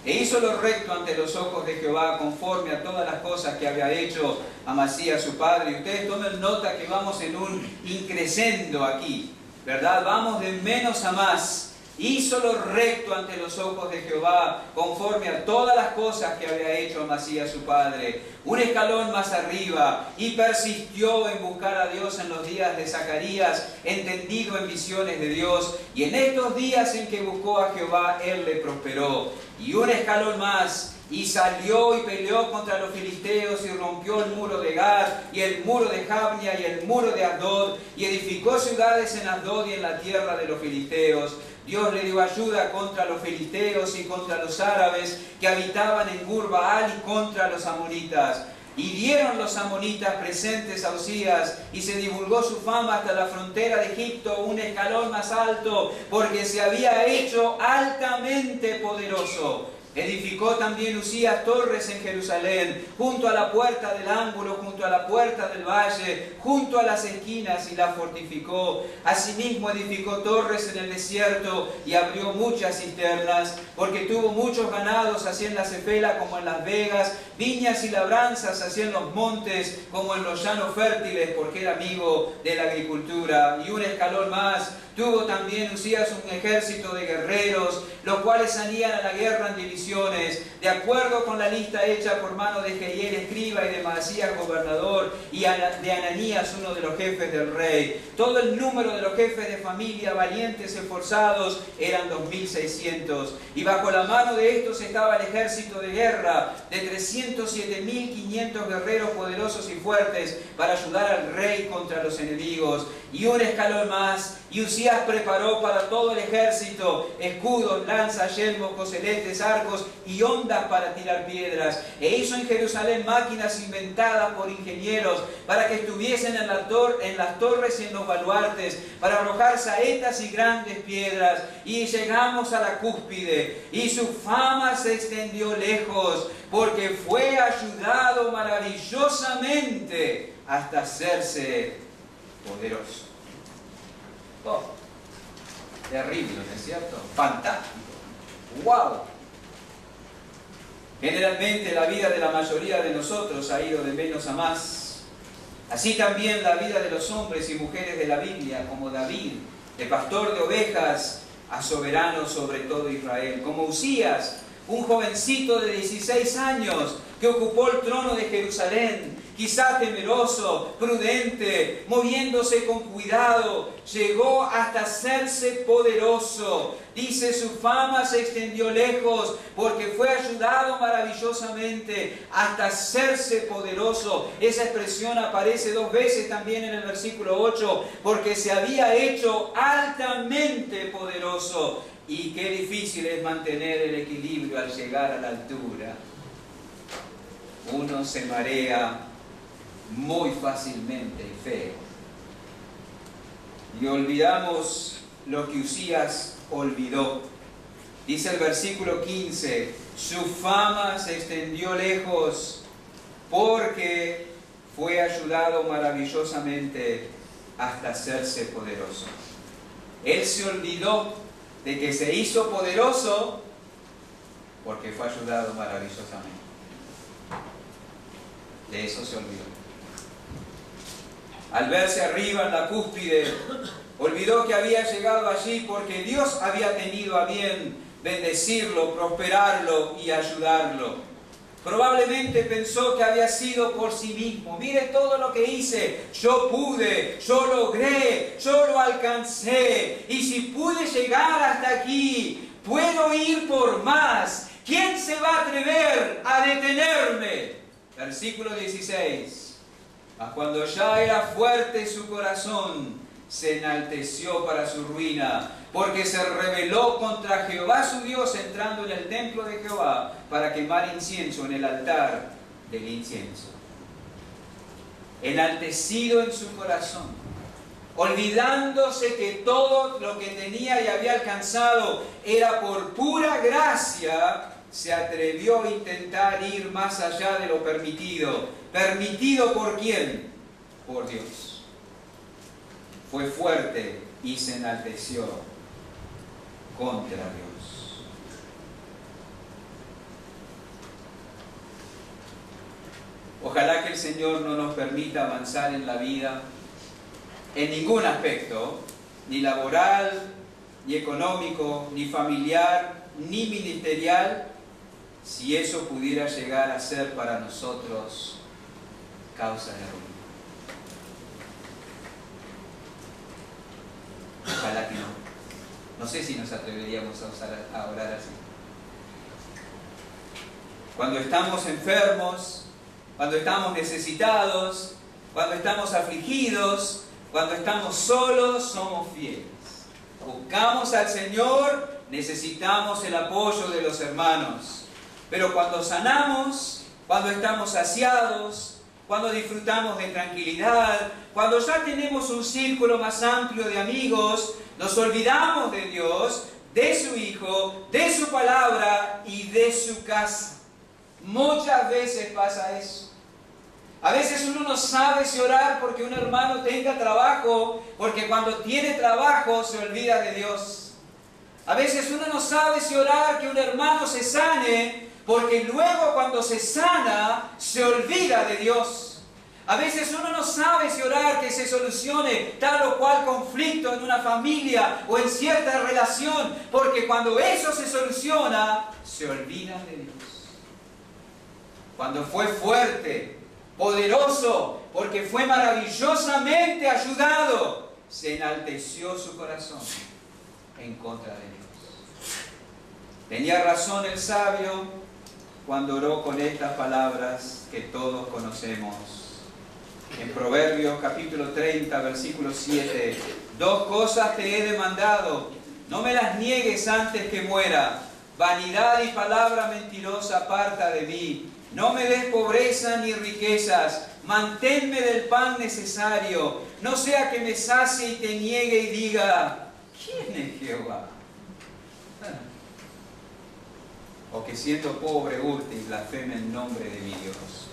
E hizo lo recto ante los ojos de Jehová, conforme a todas las cosas que había hecho Amasías su padre. Y ustedes tomen nota que vamos en un increscendo aquí, ¿verdad? Vamos de menos a más. Hizo lo recto ante los ojos de Jehová, conforme a todas las cosas que había hecho Amasías su padre. Un escalón más arriba, y persistió en buscar a Dios en los días de Zacarías, entendido en visiones de Dios. Y en estos días en que buscó a Jehová, él le prosperó. Y un escalón más, y salió y peleó contra los filisteos, y rompió el muro de Gad, y el muro de Jabnia, y el muro de Asdod, y edificó ciudades en Asdod y en la tierra de los filisteos. Dios le dio ayuda contra los filisteos y contra los árabes que habitaban en Gur-Baal y contra los amonitas. Y dieron los amonitas presentes a Uzías, y se divulgó su fama hasta la frontera de Egipto, un escalón más alto, porque se había hecho altamente poderoso. Edificó también Uzías torres en Jerusalén, junto a la puerta del ángulo, junto a la puerta del valle, junto a las esquinas, y la fortificó. Asimismo edificó torres en el desierto y abrió muchas cisternas, porque tuvo muchos ganados, así en la Cefela como en las vegas, viñas y labranzas, así en los montes como en los llanos fértiles, porque era amigo de la agricultura. Y un escalón más, Tuvo también Usías un ejército de guerreros, los cuales salían a la guerra en divisiones, de acuerdo con la lista hecha por mano de Jehiel, escriba, y de Maasías, gobernador, y de Ananías, uno de los jefes del rey. Todo el número de los jefes de familia, valientes, esforzados, eran 2600. Y bajo la mano de estos estaba el ejército de guerra de 307.500 guerreros poderosos y fuertes para ayudar al rey contra los enemigos. Y un escalón más, y Usías preparó para todo el ejército escudos, lanzas, yelmos, coseletes, arcos y ondas para tirar piedras. E hizo en Jerusalén máquinas inventadas por ingenieros para que estuviesen en las torres y en los baluartes, para arrojar saetas y grandes piedras. Y llegamos a la cúspide, y su fama se extendió lejos, porque fue ayudado maravillosamente hasta hacerse poderoso. Oh, terrible, ¿no es cierto? Fantástico. ¡Wow! Generalmente la vida de la mayoría de nosotros ha ido de menos a más. Así también la vida de los hombres y mujeres de la Biblia, como David, de pastor de ovejas a soberano sobre todo Israel, como Usías, un jovencito de 16 años que ocupó el trono de Jerusalén, quizá temeroso, prudente, moviéndose con cuidado, llegó hasta hacerse poderoso. Dice, su fama se extendió lejos, porque fue ayudado maravillosamente hasta hacerse poderoso. Esa expresión aparece 2 veces también en el versículo 8, porque se había hecho altamente poderoso. Y qué difícil es mantener el equilibrio al llegar a la altura. Uno se marea muy fácilmente y feo. Y olvidamos lo que Usías olvidó. Dice el versículo 15, su fama se extendió lejos porque fue ayudado maravillosamente hasta hacerse poderoso. Él se olvidó de que se hizo poderoso porque fue ayudado maravillosamente. De eso se olvidó. Al verse arriba en la cúspide, olvidó que había llegado allí porque Dios había tenido a bien bendecirlo, prosperarlo y ayudarlo. Probablemente pensó que había sido por sí mismo. Mire todo lo que hice. Yo pude, yo logré, yo lo alcancé. Y si pude llegar hasta aquí, puedo ir por más. ¿Quién se va a atrever a detenerme? Versículo 16. Mas cuando ya era fuerte su corazón, se enalteció para su ruina, porque se rebeló contra Jehová su Dios, entrando en el templo de Jehová para quemar incienso en el altar del incienso. Enaltecido en su corazón, olvidándose que todo lo que tenía y había alcanzado era por pura gracia, se atrevió a intentar ir más allá de lo permitido. ¿Permitido por quién? Por Dios. Fue fuerte y se enalteció contra Dios. Ojalá que el Señor no nos permita avanzar en la vida en ningún aspecto, ni laboral, ni económico, ni familiar, ni ministerial, si eso pudiera llegar a ser para nosotros causa de ruina. Ojalá que no. No sé si nos atreveríamos a orar así. Cuando estamos enfermos, cuando estamos necesitados, cuando estamos afligidos, cuando estamos solos, somos fieles. Buscamos al Señor, necesitamos el apoyo de los hermanos. Pero cuando sanamos, cuando estamos saciados, cuando disfrutamos de tranquilidad, cuando ya tenemos un círculo más amplio de amigos, nos olvidamos de Dios, de su Hijo, de su palabra y de su casa. Muchas veces pasa eso. A veces uno no sabe si orar porque un hermano tenga trabajo, porque cuando tiene trabajo se olvida de Dios. A veces uno no sabe si orar que un hermano se sane, porque luego cuando se sana, se olvida de Dios. A veces uno no sabe si orar que se solucione tal o cual conflicto en una familia o en cierta relación, porque cuando eso se soluciona, se olvidan de Dios. Cuando fue fuerte, poderoso, porque fue maravillosamente ayudado, se enalteció su corazón en contra de Dios. Tenía razón el sabio cuando oró con estas palabras que todos conocemos. En Proverbios capítulo 30, versículo 7, 2 cosas te he demandado, no me las niegues antes que muera. Vanidad y palabra mentirosa aparta de mí. No me des pobreza ni riquezas, manténme del pan necesario, no sea que me sacie y te niegue y diga, ¿quién es Jehová? O que siendo pobre hurte y blasfeme el nombre de mi Dios.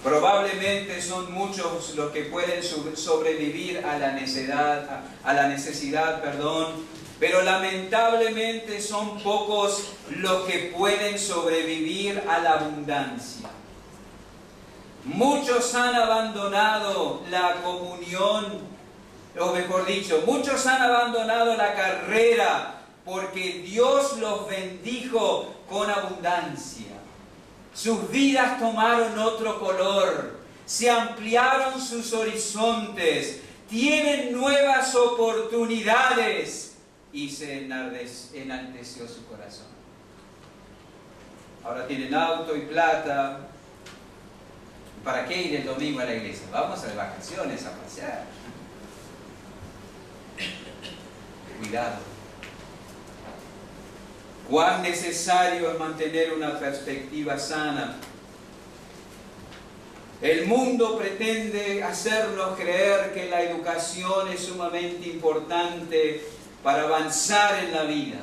Probablemente son muchos los que pueden sobrevivir a la necesidad, pero lamentablemente son pocos los que pueden sobrevivir a la abundancia. Muchos han abandonado la comunión, o mejor dicho, muchos han abandonado la carrera porque Dios los bendijo con abundancia. Sus vidas tomaron otro color, se ampliaron sus horizontes, tienen nuevas oportunidades y se enalteció su corazón. Ahora tienen auto y plata. ¿Para qué ir el domingo a la iglesia? Vamos a de vacaciones, a pasear. Cuidado. Cuán necesario es mantener una perspectiva sana. El mundo pretende hacernos creer que la educación es sumamente importante para avanzar en la vida.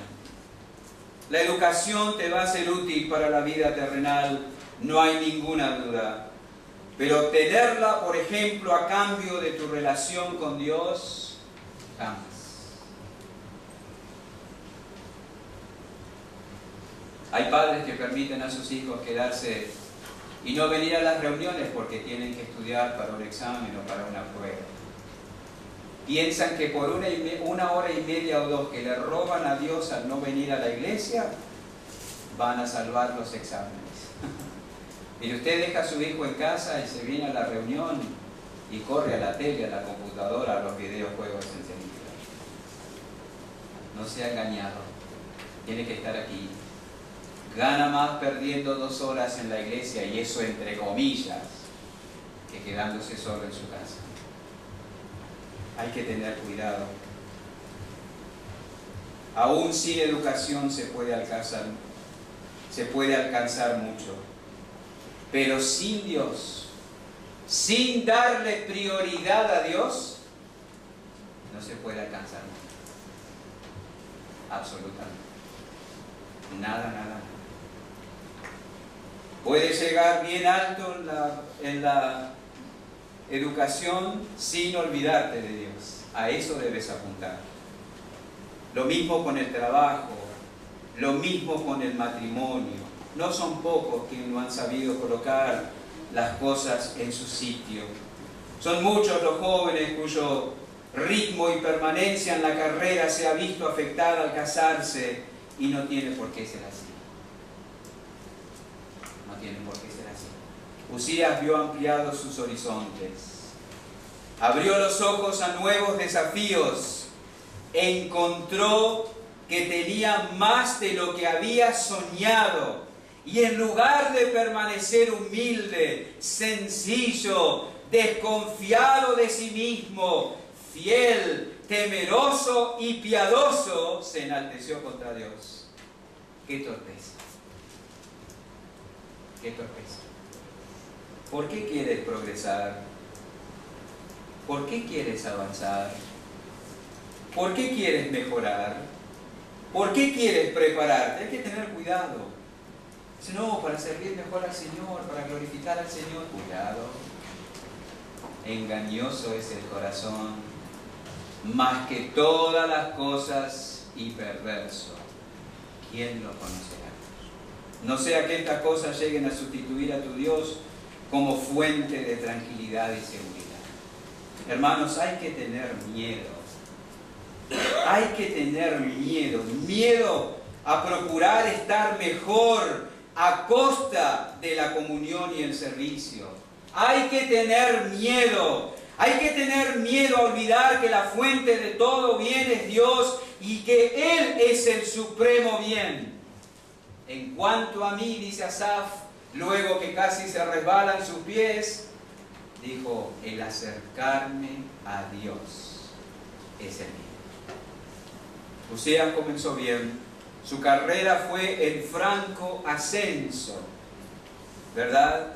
La educación te va a ser útil para la vida terrenal, no hay ninguna duda. Pero obtenerla, por ejemplo, a cambio de tu relación con Dios, jamás. Hay padres que permiten a sus hijos quedarse y no venir a las reuniones porque tienen que estudiar para un examen o para una prueba. Piensan que por una hora y media o 2 que le roban a Dios al no venir a la iglesia, van a salvar los exámenes. Y usted deja a su hijo en casa y se viene a la reunión y corre a la tele, a la computadora, a los videojuegos encendidos. No sea engañado. Tiene que estar aquí. Gana más perdiendo 2 horas en la iglesia, y eso entre comillas, que quedándose solo en su casa. Hay que tener cuidado. Aún sin educación se puede alcanzar mucho. Pero sin Dios, sin darle prioridad a Dios, no se puede alcanzar mucho. Absolutamente. Nada. Puedes llegar bien alto en la educación sin olvidarte de Dios. A eso debes apuntar. Lo mismo con el trabajo, lo mismo con el matrimonio. No son pocos quienes no han sabido colocar las cosas en su sitio. Son muchos los jóvenes cuyo ritmo y permanencia en la carrera se ha visto afectada al casarse, y no tiene por qué ser así. No tiene por qué ser así. Usías vio ampliados sus horizontes. Abrió los ojos a nuevos desafíos. Encontró que tenía más de lo que había soñado. Y en lugar de permanecer humilde, sencillo, desconfiado de sí mismo, fiel, temeroso y piadoso, se enalteció contra Dios. ¡Qué torpeza! ¡Qué torpeza! ¿Por qué quieres progresar? ¿Por qué quieres avanzar? ¿Por qué quieres mejorar? ¿Por qué quieres prepararte? Hay que tener cuidado. Dice, no, para servir mejor al Señor, para glorificar al Señor. Cuidado. Engañoso es el corazón, más que todas las cosas, y perverso. ¿Quién lo conocerá? No sea que estas cosas lleguen a sustituir a tu Dios, como fuente de tranquilidad y seguridad. Hermanos, hay que tener miedo. Hay que tener miedo. Miedo a procurar estar mejor a costa de la comunión y el servicio. Hay que tener miedo. Hay que tener miedo a olvidar que la fuente de todo bien es Dios y que Él es el supremo bien. En cuanto a mí, dice Asaf, luego que casi se resbalan sus pies, dijo, el acercarme a Dios es el mío. Usías comenzó bien, su carrera fue en franco ascenso, ¿verdad?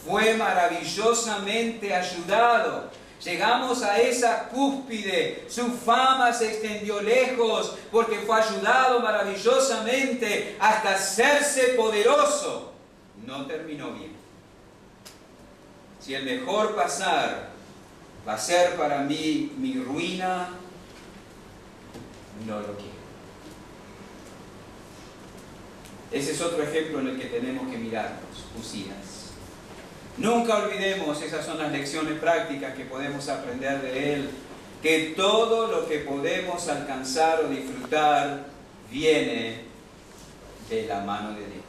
Fue maravillosamente ayudado. Llegamos a esa cúspide, su fama se extendió lejos porque fue ayudado maravillosamente hasta hacerse poderoso. No terminó bien. Si el mejor pasar va a ser para mí mi ruina, no lo quiero. Ese es otro ejemplo en el que tenemos que mirarnos, Usías. Nunca olvidemos, esas son las lecciones prácticas que podemos aprender de él, que todo lo que podemos alcanzar o disfrutar viene de la mano de Dios.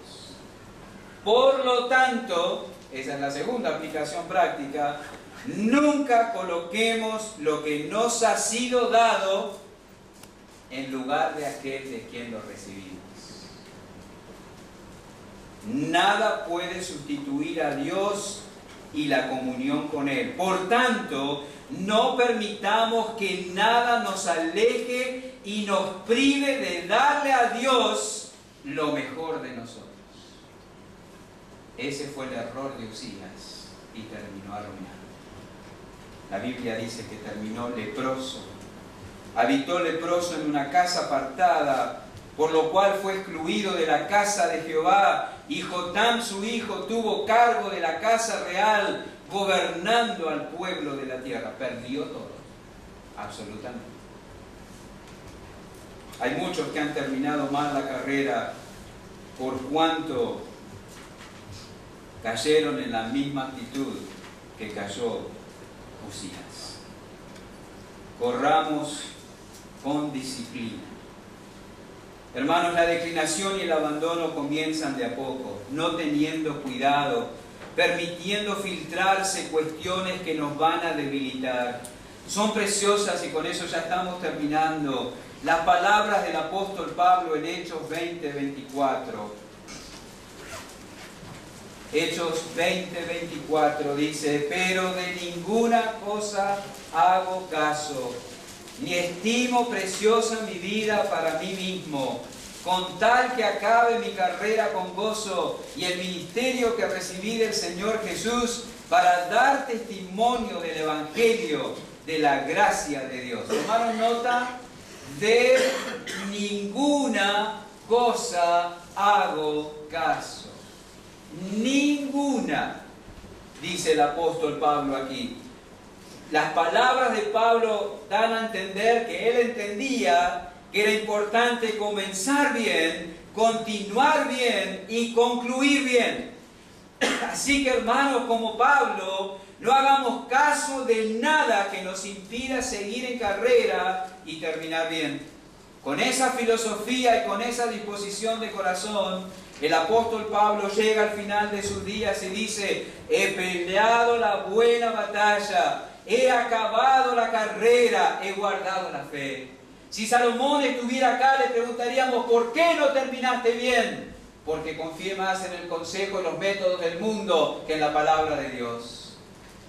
Por lo tanto, esa es la segunda aplicación práctica, nunca coloquemos lo que nos ha sido dado en lugar de aquel de quien lo recibimos. Nada puede sustituir a Dios y la comunión con Él. Por tanto, no permitamos que nada nos aleje y nos prive de darle a Dios lo mejor de nosotros. Ese fue el error de Usías y terminó arruinado. La Biblia dice que terminó leproso. Habitó leproso en una casa apartada, por lo cual fue excluido de la casa de Jehová, y Jotam su hijo tuvo cargo de la casa real, gobernando al pueblo de la tierra. Perdió todo, absolutamente. Hay muchos que han terminado mal la carrera por cuanto cayeron en la misma actitud que cayó Usías. Corramos con disciplina. Hermanos, la declinación y el abandono comienzan de a poco, no teniendo cuidado, permitiendo filtrarse cuestiones que nos van a debilitar. Son preciosas, y con eso ya estamos terminando, las palabras del apóstol Pablo en Hechos 20:24. Hechos 20:24 dice, pero de ninguna cosa hago caso, ni estimo preciosa mi vida para mí mismo, con tal que acabe mi carrera con gozo y el ministerio que recibí del Señor Jesús para dar testimonio del Evangelio de la gracia de Dios. ¿Tomaron nota? De ninguna cosa hago caso. Ninguna, dice el apóstol Pablo aquí. Las palabras de Pablo dan a entender que él entendía que era importante comenzar bien, continuar bien y concluir bien. Así que, hermanos, como Pablo, no hagamos caso de nada que nos impida seguir en carrera y terminar bien. Con esa filosofía y con esa disposición de corazón, el apóstol Pablo llega al final de sus días y dice, he peleado la buena batalla, he acabado la carrera, he guardado la fe. Si Salomón estuviera acá, le preguntaríamos, ¿por qué no terminaste bien? Porque confié más en el consejo y los métodos del mundo que en la palabra de Dios.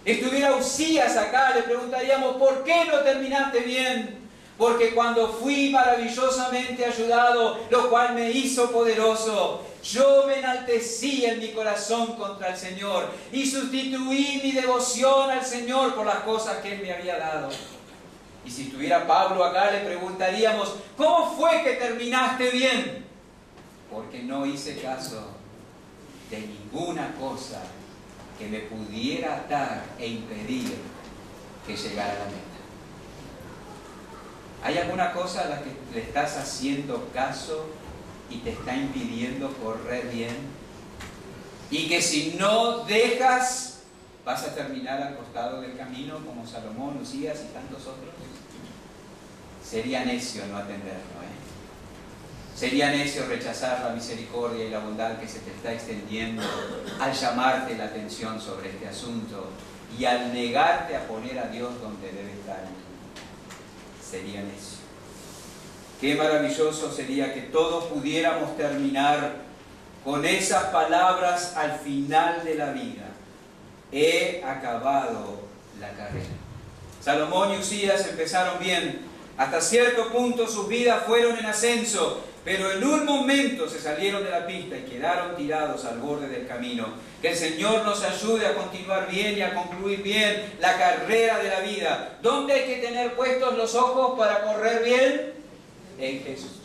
Estuviera Usías acá, le preguntaríamos, ¿por qué no terminaste bien? Porque cuando fui maravillosamente ayudado, lo cual me hizo poderoso, yo me enaltecí en mi corazón contra el Señor y sustituí mi devoción al Señor por las cosas que Él me había dado. Y si estuviera Pablo acá, le preguntaríamos, ¿cómo fue que terminaste bien? Porque no hice caso de ninguna cosa que me pudiera atar e impedir que llegara a la meta. ¿Hay alguna cosa a la que le estás haciendo caso y te está impidiendo correr bien? Y que si no dejas ¿Vas a terminar al costado del camino como Salomón, Usías y tantos otros? Sería necio no atenderlo, Sería necio rechazar la misericordia y la bondad que se te está extendiendo al llamarte la atención sobre este asunto y al negarte a poner a Dios donde debe estar en tu vida. Sería necio. Qué maravilloso sería que todos pudiéramos terminar con esas palabras al final de la vida. He acabado la carrera. Salomón y Usías empezaron bien. Hasta cierto punto sus vidas fueron en ascenso, pero en un momento se salieron de la pista y quedaron tirados al borde del camino. Que el Señor nos ayude a continuar bien y a concluir bien la carrera de la vida. ¿Dónde hay que tener puestos los ojos para correr bien? En Jesús.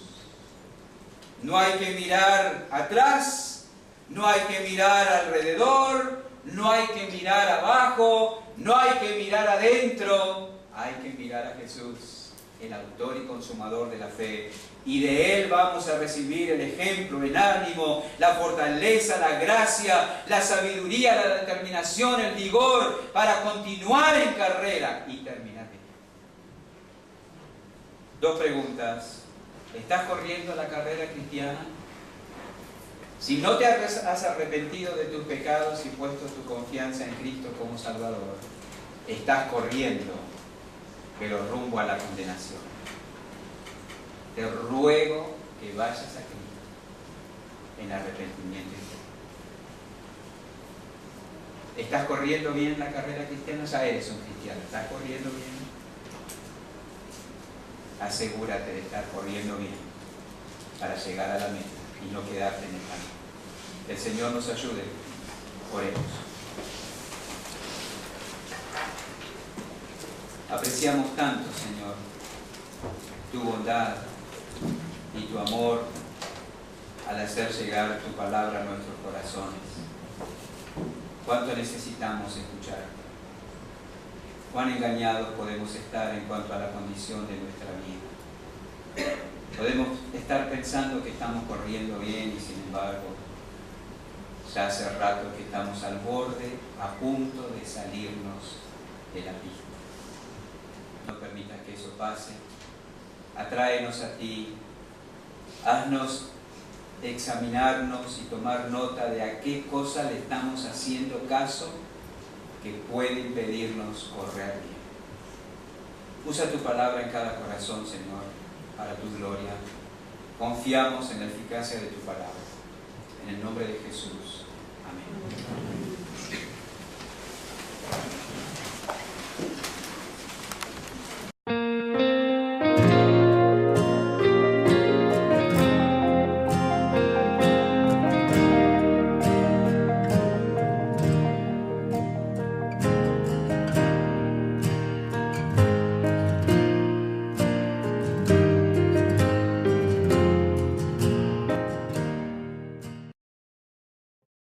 No hay que mirar atrás, no hay que mirar alrededor, no hay que mirar abajo, no hay que mirar adentro, hay que mirar a Jesús, el autor y consumador de la fe. Y de Él vamos a recibir el ejemplo, el ánimo, la fortaleza, la gracia, la sabiduría, la determinación, el vigor para continuar en carrera y terminar bien. Dos preguntas. ¿Estás corriendo la carrera cristiana? Si no te has arrepentido de tus pecados y puesto tu confianza en Cristo como Salvador, estás corriendo, pero rumbo a la condenación. Te ruego que vayas a Cristo en arrepentimiento. ¿Estás corriendo bien la carrera cristiana? Ya eres un cristiano. ¿Estás corriendo bien? Asegúrate de estar corriendo bien para llegar a la meta y no quedarte en el camino. Que el Señor nos ayude. Oremos. Apreciamos tanto, Señor, tu bondad y tu amor al hacer llegar tu palabra a nuestros corazones. Cuánto necesitamos escucharte. Cuán engañados podemos estar en cuanto a la condición de nuestra vida. Podemos estar pensando que estamos corriendo bien y sin embargo ya hace rato que estamos al borde, a punto de salirnos de la pista. No permitas que eso pase. Atráenos a ti. Haznos examinarnos y tomar nota de a qué cosa le estamos haciendo caso que puede impedirnos correr bien. Usa tu palabra en cada corazón, Señor, para tu gloria. Confiamos en la eficacia de tu palabra. En el nombre de Jesús. Amén.